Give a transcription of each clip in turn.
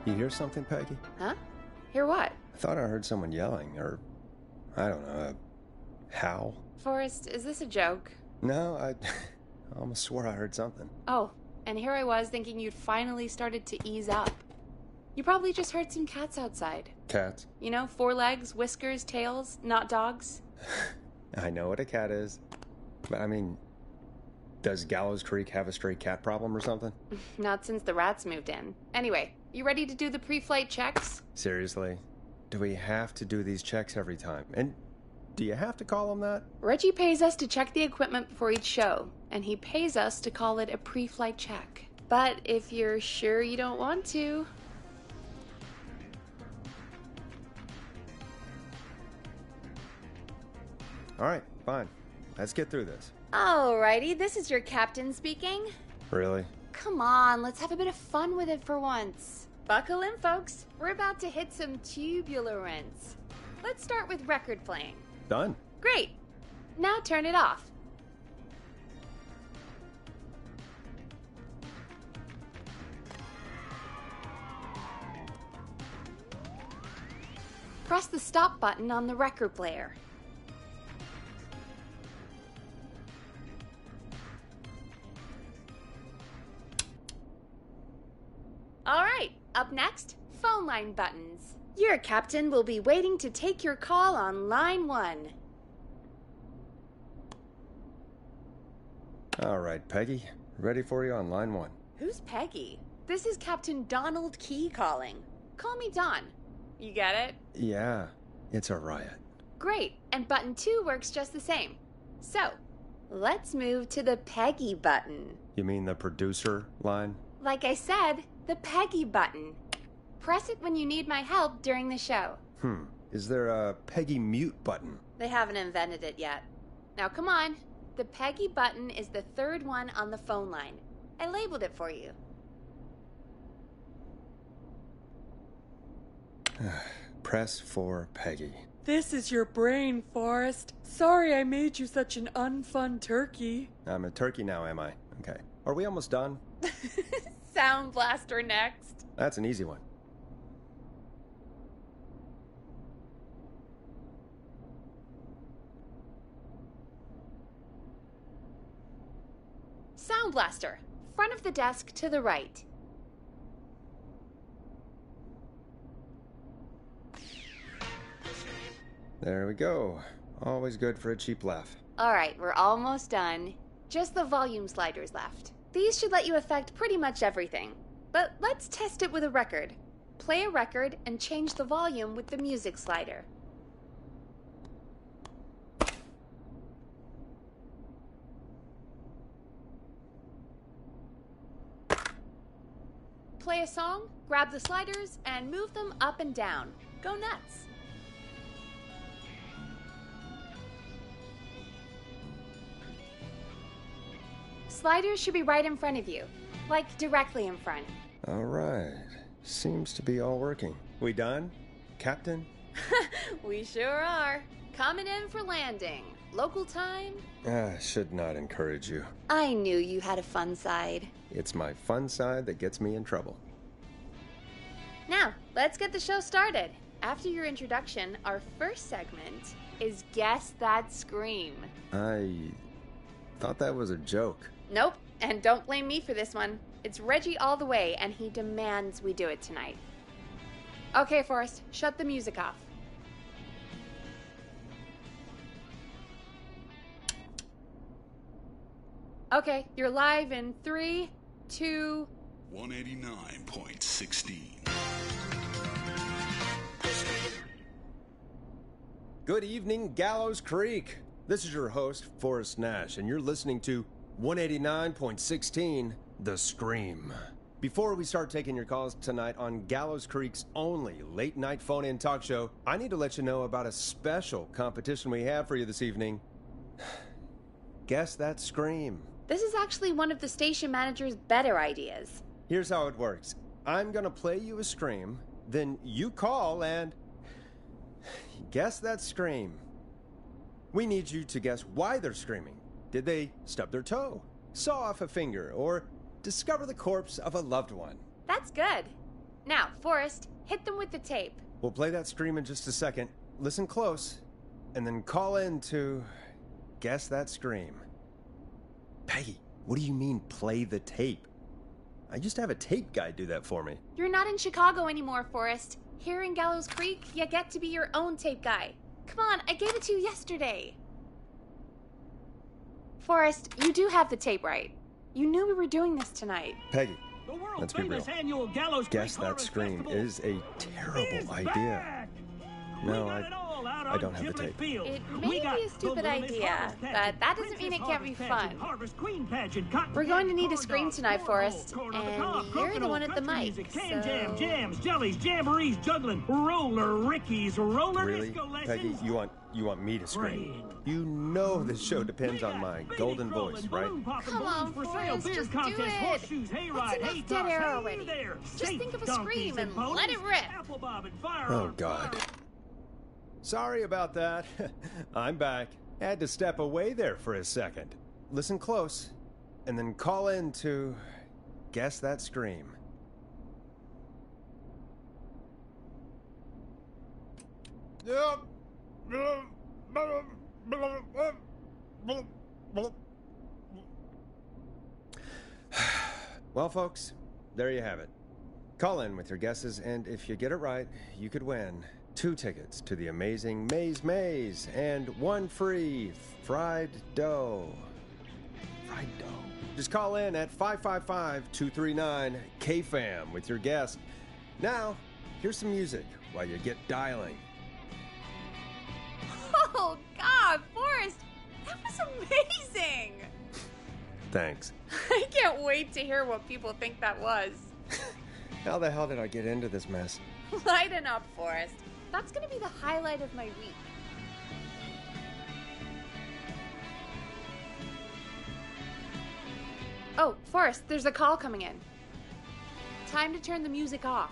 You hear something, Peggy? Huh? Hear what? I thought I heard someone yelling, or, I don't know, a howl. Forrest, is this a joke? No, I almost swore I heard something. Oh, and here I was thinking you'd finally started to ease up. You probably just heard some cats outside. Cats? You know, 4 legs, whiskers, tails, not dogs. I know what a cat is. But I mean, does Gallows Creek have a stray cat problem or something? Not since the rats moved in. Anyway, you ready to do the pre-flight checks? Seriously? Do we have to do these checks every time? And do you have to call them that? Reggie pays us to check the equipment before each show, and he pays us to call it a pre-flight check. But if you're sure you don't want to... Alright, fine. Let's get through this. Alrighty, this is your captain speaking. Really? Come on, let's have a bit of fun with it for once. Buckle in, folks. We're about to hit some tubular rents. Let's start with record playing. Done. Great. Now turn it off. Press the stop button on the record player. Alright, up next, phone line buttons. Your captain will be waiting to take your call on line 1. Alright, Peggy. Ready for you on line 1. Who's Peggy? This is Captain Donald Key calling. Call me Don. You get it? Yeah, it's a riot. Great, and button 2 works just the same. So, let's move to the Peggy button. You mean the producer line? Like I said, the Peggy button. Press it when you need my help during the show. Is there a Peggy mute button? They haven't invented it yet. Now come on. The Peggy button is the 3rd one on the phone line. I labeled it for you. Press for Peggy. This is your brain, Forrest. Sorry I made you such an unfun turkey. I'm a turkey now, am I? Okay. Are we almost done? Sound Blaster next. That's an easy one. Sound Blaster, front of the desk to the right. There we go. Always good for a cheap laugh. Alright, we're almost done. Just the volume sliders left. These should let you affect pretty much everything. But let's test it with a record. Play a record and change the volume with the music slider. Play a song, grab the sliders, and move them up and down. Go nuts! Sliders should be right in front of you, like directly in front. All right. Seems to be all working. We done, Captain? We sure are. Coming in for landing. Local time? Should not encourage you. I knew you had a fun side. It's my fun side that gets me in trouble. Now, let's get the show started. After your introduction, our first segment is Guess That Scream. I thought that was a joke. Nope, and don't blame me for this one. It's Reggie all the way, and he demands we do it tonight. Okay, Forrest, shut the music off. Okay, you're live in 3, 2... 189.16. Good evening, Gallows Creek. This is your host, Forrest Nash, and you're listening to 189.16, The Scream. Before we start taking your calls tonight on Gallows Creek's only late-night phone-in talk show, I need to let you know about a special competition we have for you this evening. Guess That Scream. This is actually one of the station manager's better ideas. Here's how it works. I'm gonna play you a scream, then you call and guess that scream. We need you to guess why they're screaming. Did they stub their toe, saw off a finger, or discover the corpse of a loved one? That's good. Now, Forrest, hit them with the tape. We'll play that scream in just a second. Listen close, and then call in to guess that scream. Peggy, what do you mean, play the tape? I used to have a tape guy do that for me. You're not in Chicago anymore, Forrest. Here in Gallows Creek, you get to be your own tape guy. Come on, I gave it to you yesterday. Forrest, you do have the tape right. You knew we were doing this tonight. Peggy, let's be real. Guess that scream is a terrible idea. No, I don't have the tape. It may be a stupid idea, but that doesn't mean it can't be fun. We're going to need a scream tonight, Forrest, and you're the one at the mic, so... Jams, jellies, jamborees, juggling, roller rickies, roller Really? Peggy, you want me to scream? You know this show depends on my golden voice, right? Come on, Forrest, just do it. That's enough dead air already. Just think of a scream and let it rip. Oh, God. Sorry about that. I'm back. Had to step away there for a second. Listen close, and then call in to guess that scream. Well, folks, there you have it. Call in with your guesses, and if you get it right, you could win 2 tickets to the amazing Maze and 1 free fried dough. Fried dough. Just call in at 555-239-KFAM with your guess. Now, here's some music while you get dialing. Oh, God, Forrest, that was amazing. Thanks. I can't wait to hear what people think that was. How the hell did I get into this mess? Lighten up, Forrest. That's going to be the highlight of my week. Oh, Forrest, there's a call coming in. Time to turn the music off.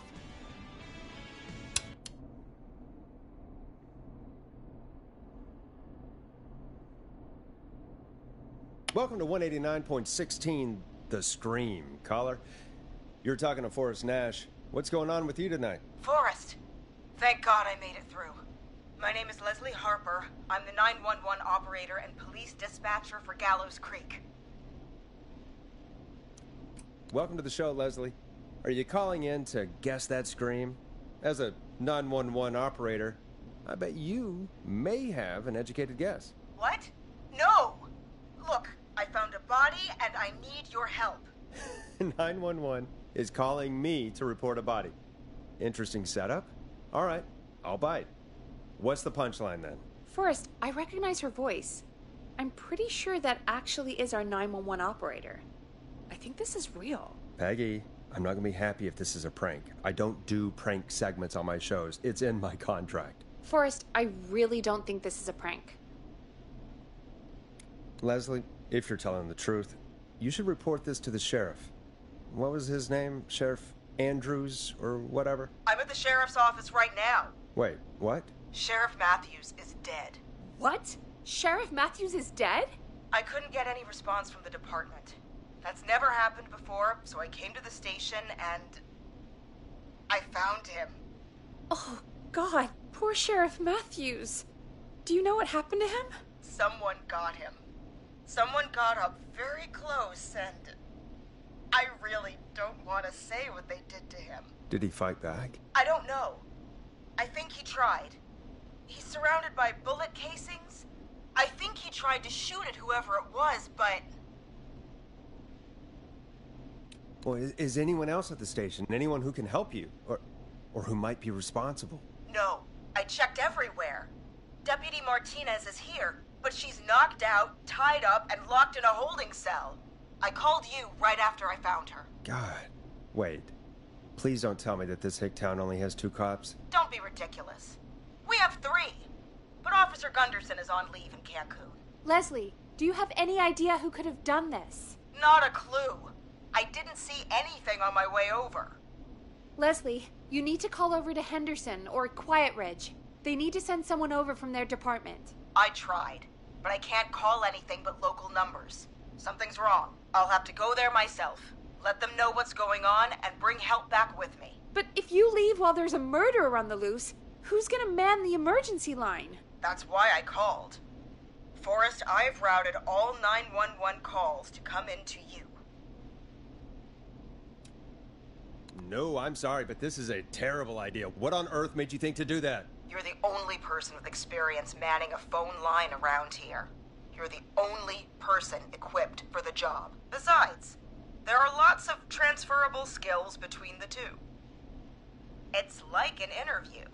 Welcome to 189.16, The Scream. Caller, you're talking to Forrest Nash. What's going on with you tonight? Forrest, thank God I made it through. My name is Leslie Harper. I'm the 911 operator and police dispatcher for Gallows Creek. Welcome to the show, Leslie. Are you calling in to guess that scream? As a 911 operator, I bet you may have an educated guess. What? No! Look, I found a body and I need your help. 911 is calling me to report a body. Interesting setup. All right, I'll bite. What's the punchline then? Forrest, I recognize her voice. I'm pretty sure that actually is our 911 operator. I think this is real. Peggy, I'm not going to be happy if this is a prank. I don't do prank segments on my shows. It's in my contract. Forrest, I really don't think this is a prank. Leslie, if you're telling the truth, you should report this to the sheriff. What was his name? Sheriff Andrews or whatever? I'm at the sheriff's office right now. Wait, what? Sheriff Matthews is dead. What? Sheriff Matthews is dead? I couldn't get any response from the department. That's never happened before, so I came to the station and I found him. Oh, God, poor Sheriff Matthews. Do you know what happened to him? Someone got him. Someone got up very close and I really don't want to say what they did to him. Did he fight back? I don't know. I think he tried. He's surrounded by bullet casings. I think he tried to shoot at whoever it was, but... Well, is anyone else at the station? Anyone who can help you? Or who might be responsible? No. I checked everywhere. Deputy Martinez is here, but she's knocked out, tied up, and locked in a holding cell. I called you right after I found her. God. Wait. Please don't tell me that this hick town only has 2 cops. Don't be ridiculous. We have 3. But Officer Gunderson is on leave in Cancun. Leslie, do you have any idea who could have done this? Not a clue. I didn't see anything on my way over. Leslie, you need to call over to Henderson or Quiet Ridge. They need to send someone over from their department. I tried, but I can't call anything but local numbers. Something's wrong. I'll have to go there myself. Let them know what's going on and bring help back with me. But if you leave while there's a murderer on the loose, who's gonna man the emergency line? That's why I called. Forrest, I've routed all 911 calls to come into you. No, I'm sorry, but this is a terrible idea. What on earth made you think to do that? You're the only person with experience manning a phone line around here. You're the only person equipped for the job. Besides, there are lots of transferable skills between the two. It's like an interview.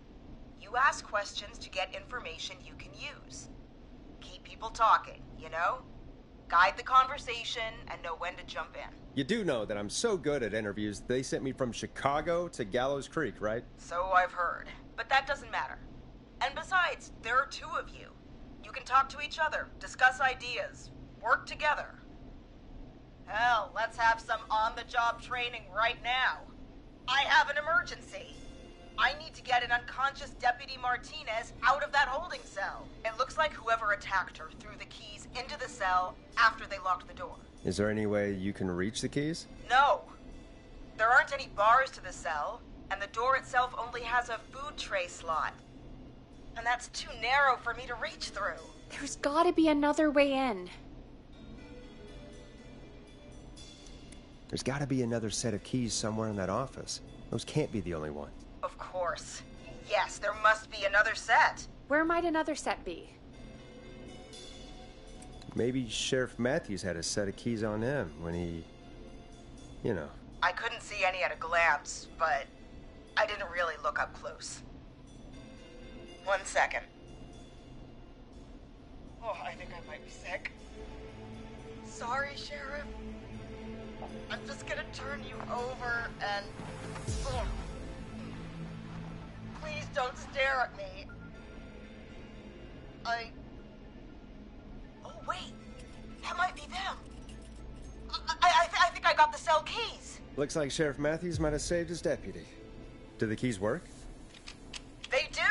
You ask questions to get information you can use. Keep people talking, you know? Guide the conversation and know when to jump in. You do know that I'm so good at interviews, they sent me from Chicago to Gallows Creek, right? So I've heard. But that doesn't matter. And besides, there are two of you. You can talk to each other, discuss ideas, work together. Hell, let's have some on-the-job training right now. I have an emergency. I need to get an unconscious Deputy Martinez out of that holding cell. It looks like whoever attacked her threw the keys into the cell after they locked the door. Is there any way you can reach the keys? No. There aren't any bars to the cell, and the door itself only has a food tray slot. And that's too narrow for me to reach through. There's gotta be another way in. There's gotta be another set of keys somewhere in that office. Those can't be the only one. Of course. Yes, there must be another set. Where might another set be? Maybe Sheriff Matthews had a set of keys on him when he... you know. I couldn't see any at a glance, but I didn't really look up close. 1 second. Oh, I think I might be sick. Sorry, Sheriff. I'm just gonna turn you over and... Oh. Please don't stare at me. Oh, wait. That might be them. I think I got the cell keys. Looks like Sheriff Matthews might have saved his deputy. Do the keys work? They do!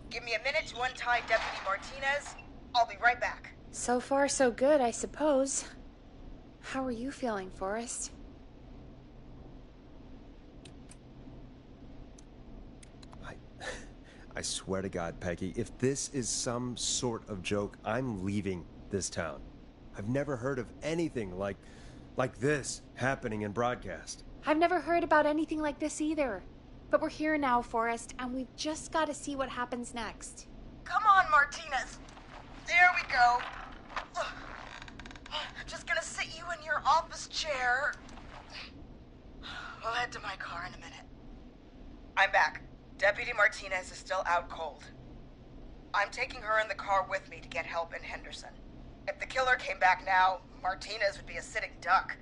Give me a minute to untie Deputy Martinez. I'll be right back. So far, so good, I suppose. How are you feeling, Forrest? I swear to God, Peggy, if this is some sort of joke, I'm leaving this town. I've never heard of anything like this happening in broadcast. I've never heard about anything like this either. But we're here now, Forrest, and we've just got to see what happens next. Come on, Martinez. There we go. Just gonna sit you in your office chair. We'll head to my car in a minute. I'm back. Deputy Martinez is still out cold. I'm taking her in the car with me to get help in Henderson. If the killer came back now, Martinez would be a sitting duck.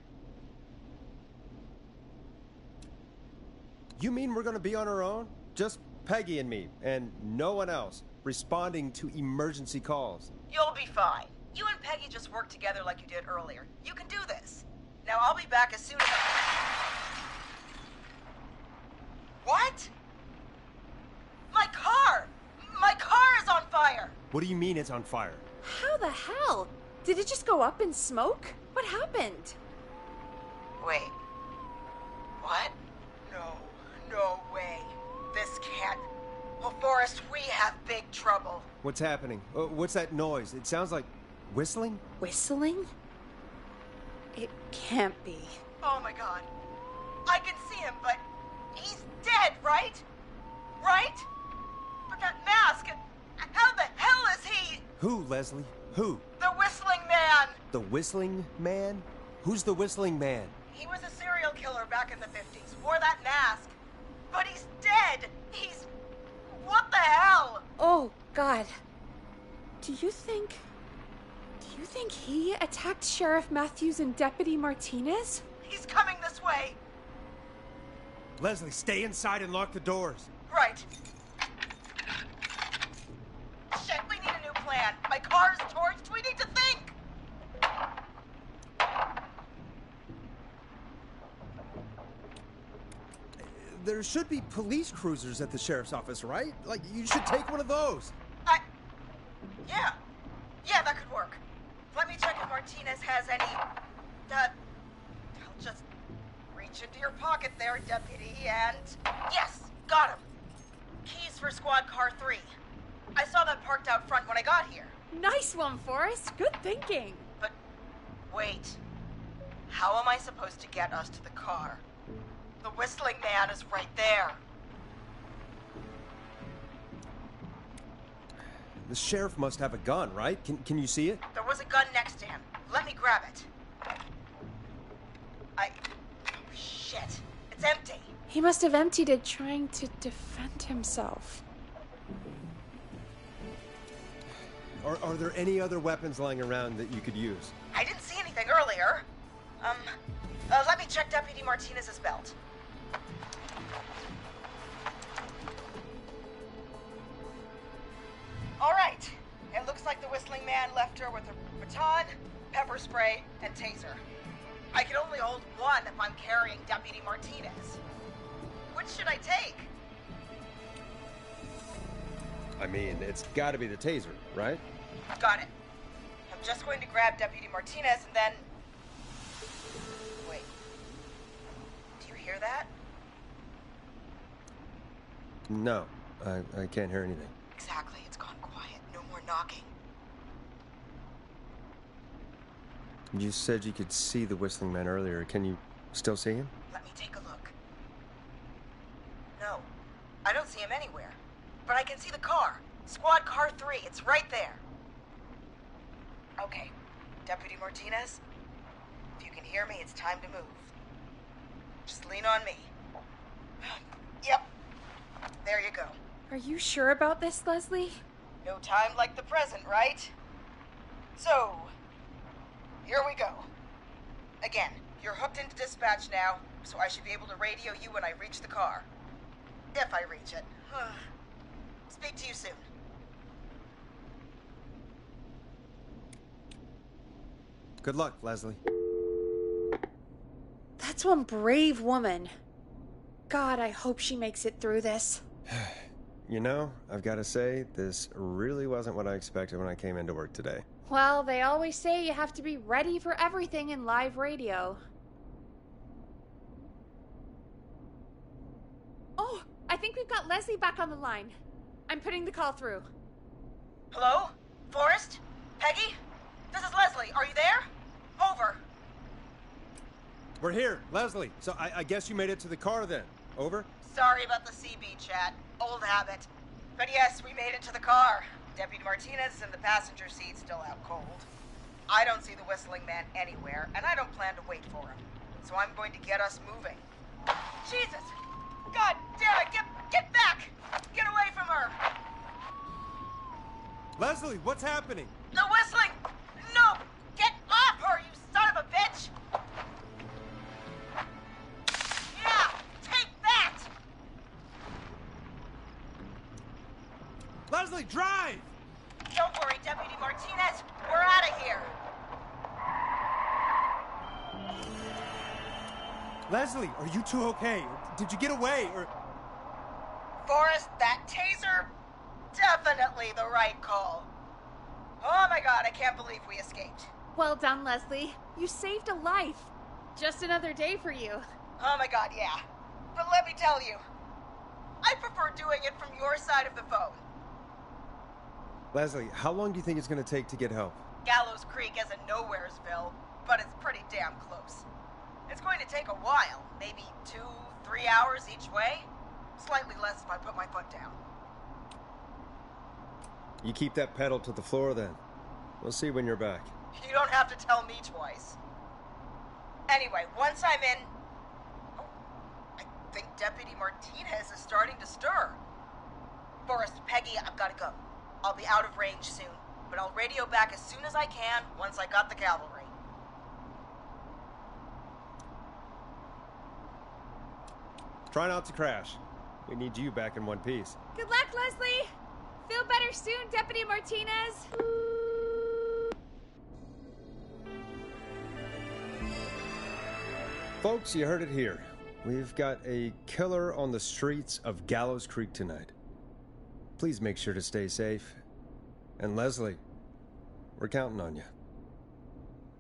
You mean we're gonna be on our own? Just Peggy and me, and no one else, responding to emergency calls. You'll be fine. You and Peggy just work together like you did earlier. You can do this. Now I'll be back as soon as What? My car! My car is on fire! What do you mean it's on fire? How the hell? Did it just go up in smoke? What happened? Wait. What? No way. This can't... Oh, Forrest, we have big trouble. What's happening? What's that noise? It sounds like whistling? Whistling? It can't be. Oh my God. I can see him, but he's dead, right? Right? But that mask, how the hell is he? Who, Leslie? Who? The Whistling Man. The Whistling Man? Who's the Whistling Man? He was a serial killer back in the 50s, wore that mask. But he's dead. He's... What the hell? Oh, God. Do you think he attacked Sheriff Matthews and Deputy Martinez? He's coming this way. Leslie, stay inside and lock the doors. Right. Shit, we need a new plan. My car is torched. We need to think. There should be police cruisers at the sheriff's office, right? Like, you should take one of those. Yeah, that could work. Let me check if Martinez has any... I'll just Reach into your pocket there, Deputy, and... Yes, got him. Keys for Squad Car 3. I saw that parked out front when I got here. Nice one, Forrest. Good thinking. But, wait. How am I supposed to get us to the car? The whistling man is right there. The sheriff must have a gun, right? Can you see it? There was a gun next to him. Let me grab it. Shit. It's empty. He must have emptied it trying to defend himself. Are there any other weapons lying around that you could use? I didn't see anything earlier. Let me check Deputy Martinez's belt. All right. It looks like the whistling man left her with a baton, pepper spray, and taser. I can only hold one if I'm carrying Deputy Martinez. Which should I take? I mean, it's gotta be the taser, right? Got it. I'm just going to grab Deputy Martinez and then... Wait. Do you hear that? No, I can't hear anything. Exactly. It's gone quiet. No more knocking. You said you could see the whistling man earlier. Can you still see him? Let me take a look. No, I don't see him anywhere. But I can see the car. Squad Car 3. It's right there. Okay. Deputy Martinez, if you can hear me, it's time to move. Just lean on me. Yep. There you go. Are you sure about this, Leslie? No time like the present, right? So, here we go. Again, you're hooked into dispatch now, so I should be able to radio you when I reach the car. If I reach it. Speak to you soon. Good luck, Leslie. That's one brave woman. God, I hope she makes it through this. You know, I've got to say, this really wasn't what I expected when I came into work today. Well, they always say you have to be ready for everything in live radio. Oh, I think we've got Leslie back on the line. I'm putting the call through. Hello? Forrest? Peggy? This is Leslie. Are you there? Over. We're here, Leslie. So I guess you made it to the car then. Over? Sorry about the CB chat. Old habit. But yes, we made it to the car. Deputy Martinez is in the passenger seat, still out cold. I don't see the whistling man anywhere, and I don't plan to wait for him. So I'm going to get us moving. Jesus! God damn it! Get back! Get away from her! Leslie, what's happening? The whistling! No! Get off her, you son of a bitch! Yeah! Take that! Leslie, drive! Don't worry, Deputy Martinez. We're out of here. Leslie, are you two okay? Did you get away, or... Forrest, that taser? Definitely the right call. Oh my god, I can't believe we escaped. Well done, Leslie. You saved a life. Just another day for you. Oh my god, yeah. But let me tell you, I prefer doing it from your side of the phone. Leslie, how long do you think it's going to take to get help? Gallows Creek isn't Nowheresville, but it's pretty damn close. It's going to take a while, maybe 2-3 hours each way. Slightly less if I put my foot down. You keep that pedal to the floor then. We'll see when you're back. You don't have to tell me twice. Anyway, once I'm in... Oh, I think Deputy Martinez is starting to stir. Forrest, Peggy, I've got to go. I'll be out of range soon, but I'll radio back as soon as I can once I got the cavalry. Try not to crash. We need you back in one piece. Good luck, Leslie. Feel better soon, Deputy Martinez. Folks, you heard it here. We've got a killer on the streets of Gallows Creek tonight. Please make sure to stay safe. And Leslie, we're counting on you.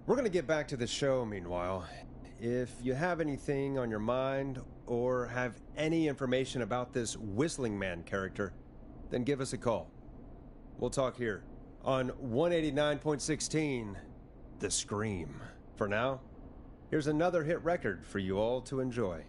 We're going to get back to the show meanwhile. if you have anything on your mind or have any information about this Whistling Man character, then give us a call. We'll talk here on 189.16, The Scream. For now, here's another hit record for you all to enjoy.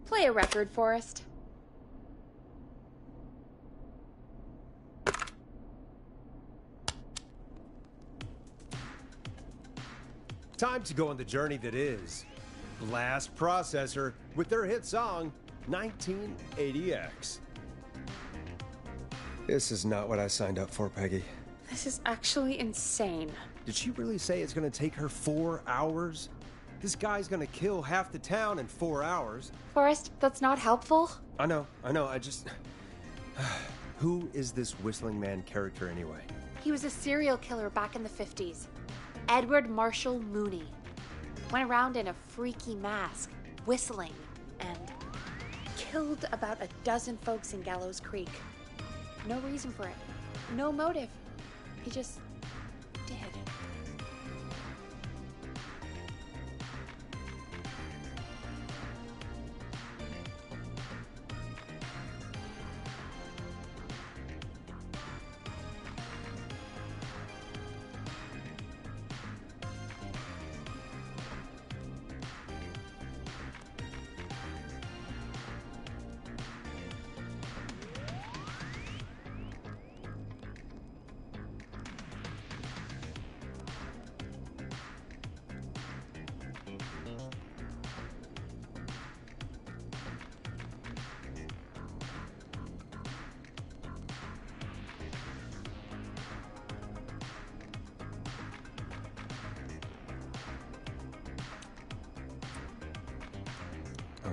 Play a record, Forrest. Time to go on the journey that is Blast Processor with their hit song, 1980X. This is not what I signed up for, Peggy. This is actually insane. Did she really say it's going to take her 4 hours? This guy's going to kill half the town in 4 hours. Forrest, that's not helpful. I know, I just... Who is this Whistling Man character anyway? He was a serial killer back in the 50s. Edward Marshall Mooney. Went around in a freaky mask, whistling, and killed about a dozen folks in Gallows Creek. No reason for it. No motive. He just did.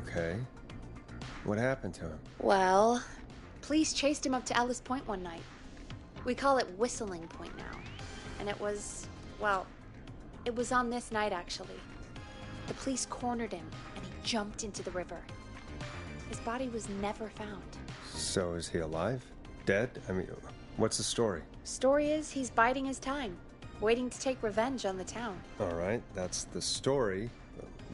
Okay. What happened to him? Well, police chased him up to Ellis Point one night. We call it Whistling Point now. And it was, well, it was on this night actually. The police cornered him and he jumped into the river. His body was never found. So is he alive? Dead? I mean, what's the story? Story is he's biding his time, waiting to take revenge on the town. All right, that's the story.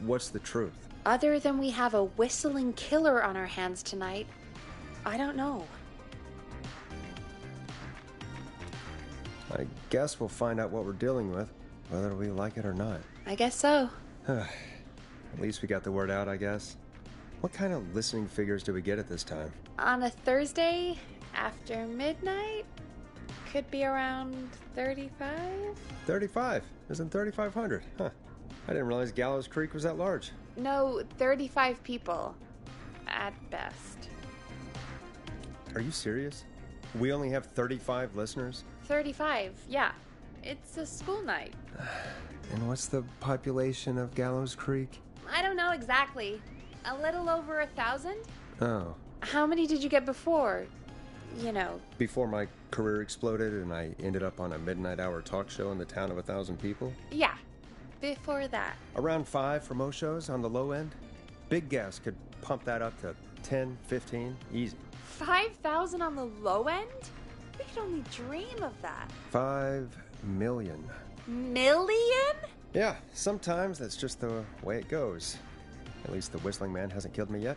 What's the truth? Other than we have a whistling killer on our hands tonight, I don't know. I guess we'll find out what we're dealing with, whether we like it or not. I guess so. At least we got the word out, I guess. What kind of listening figures do we get at this time? On a Thursday after midnight, could be around 35? 35? Isn't 3,500? Huh. I didn't realize Gallows Creek was that large. No, 35 people. At best. Are you serious? We only have 35 listeners? 35, yeah. It's a school night. And what's the population of Gallows Creek? I don't know exactly. A little over 1,000? Oh. How many did you get before? You know. Before my career exploded and I ended up on a midnight hour talk show in the town of 1,000 people? Yeah. Before that. Around 5 for most shows on the low end. Big gas could pump that up to 10, 15, easy. 5,000 on the low end? We could only dream of that. 5 million. Million? Yeah, sometimes that's just the way it goes. At least the Whistling Man hasn't killed me yet,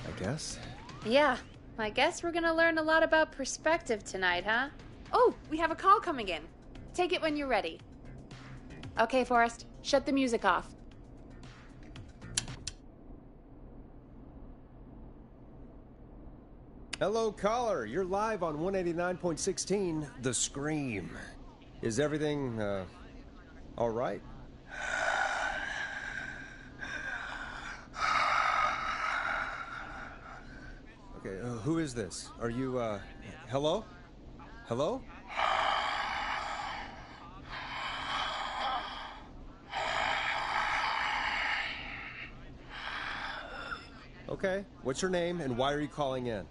I guess. Yeah, I guess we're gonna learn a lot about perspective tonight, huh? Oh, we have a call coming in. Take it when you're ready. Okay, Forrest, shut the music off. Hello, caller. You're live on 189.16, The Scream. Is everything, all right? Okay, who is this? Are you, hello? Hello? Okay, what's your name and why are you calling in?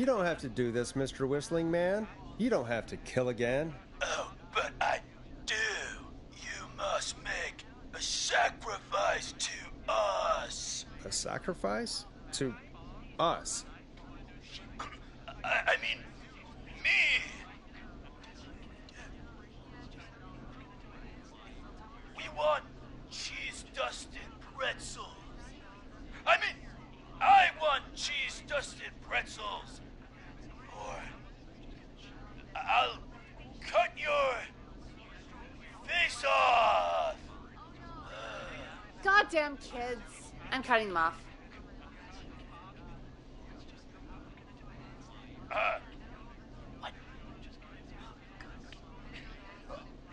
You don't have to do this, Mr. Whistling Man. You don't have to kill again. Oh, but I do. You must make a sacrifice to us. A sacrifice? To us? I mean, me. We want cheese-dusted pretzels. I mean, I want cheese-dusted pretzels. Or I'll cut your face off. Goddamn kids. I'm cutting them off. What?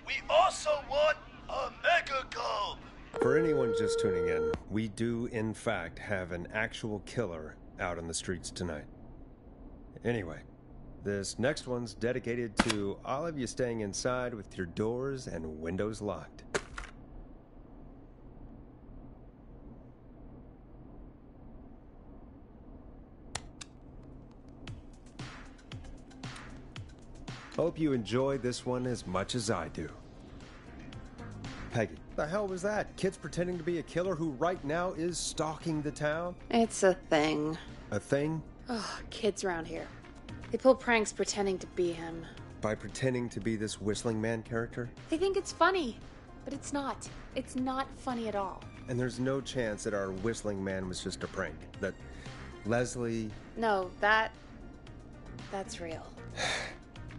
We also want a mega gulp. For anyone just tuning in, we do, in fact, have an actual killer out on the streets tonight. Anyway, this next one's dedicated to all of you staying inside with your doors and windows locked. Hope you enjoy this one as much as I do. Peggy, the hell was that? Kids pretending to be a killer who right now is stalking the town? It's a thing. A thing? Oh, kids around here. They pull pranks pretending to be him. By pretending to be this Whistling Man character? They think it's funny, but it's not. It's not funny at all. And there's no chance that our Whistling Man was just a prank. That Leslie... No, that's real.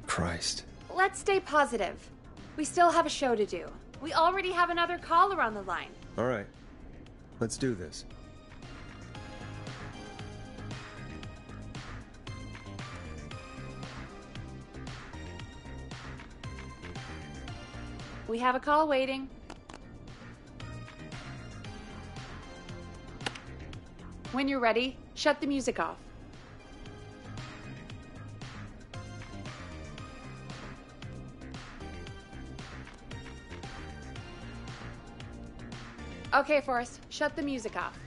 Christ. Let's stay positive. We still have a show to do. We already have another caller on the line. All right. Let's do this. We have a call waiting. When you're ready, shut the music off. Okay, Forrest, shut the music off.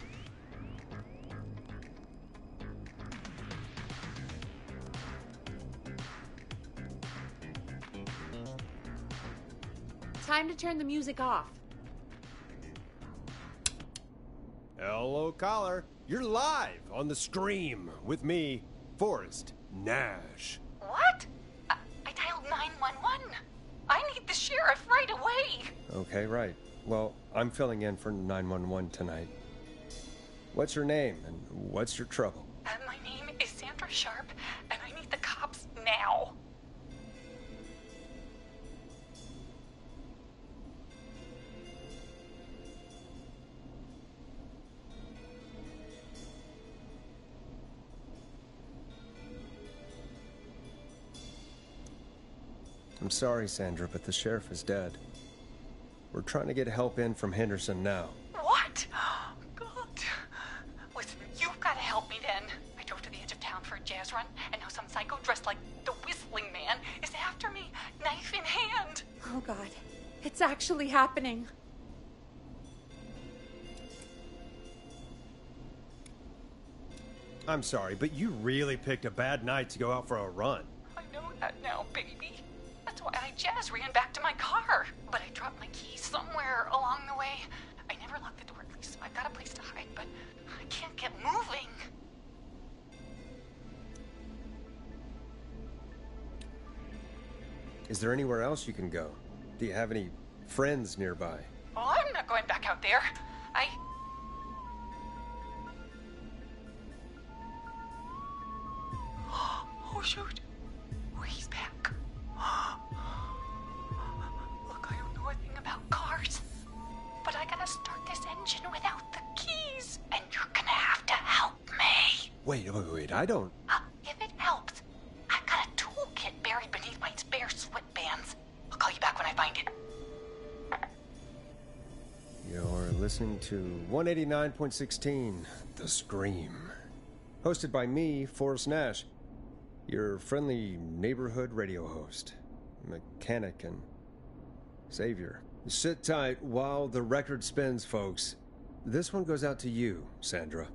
Time to turn the music off. Hello, caller. You're live on the stream with me, Forrest Nash. What? I dialed 911. I need the sheriff right away. Okay, right. Well, I'm filling in for 911 tonight. What's your name and what's your trouble? My name is Sandra Sharp, and I need the cops now. I'm sorry, Sandra, but the sheriff is dead. We're trying to get help in from Henderson now. What? God. Listen, you've got to help me then. I drove to the edge of town for a jazz run, and now some psycho dressed like the Whistling Man is after me, knife in hand. Oh, God. It's actually happening. I'm sorry, but you really picked a bad night to go out for a run. I know that now, baby. That's why I jazz ran back to my car. But I dropped my keys somewhere along the way. I never locked the door, at least, so I've got a place to hide, but I can't get moving. Is there anywhere else you can go? Do you have any friends nearby? Oh, I'm not going back out there. Oh, shoot. Oh, he's back. Look, I don't know a thing about cars, but I gotta start this engine without the keys, and you're gonna have to help me. Wait, I don't... If it helps, I've got a toolkit buried beneath my spare sweatbands. I'll call you back when I find it. You're listening to 189.16, The Scream. Hosted by me, Forrest Nash, your friendly neighborhood radio host, mechanic, and savior. Sit tight while the record spins, folks. This one goes out to you, Sandra.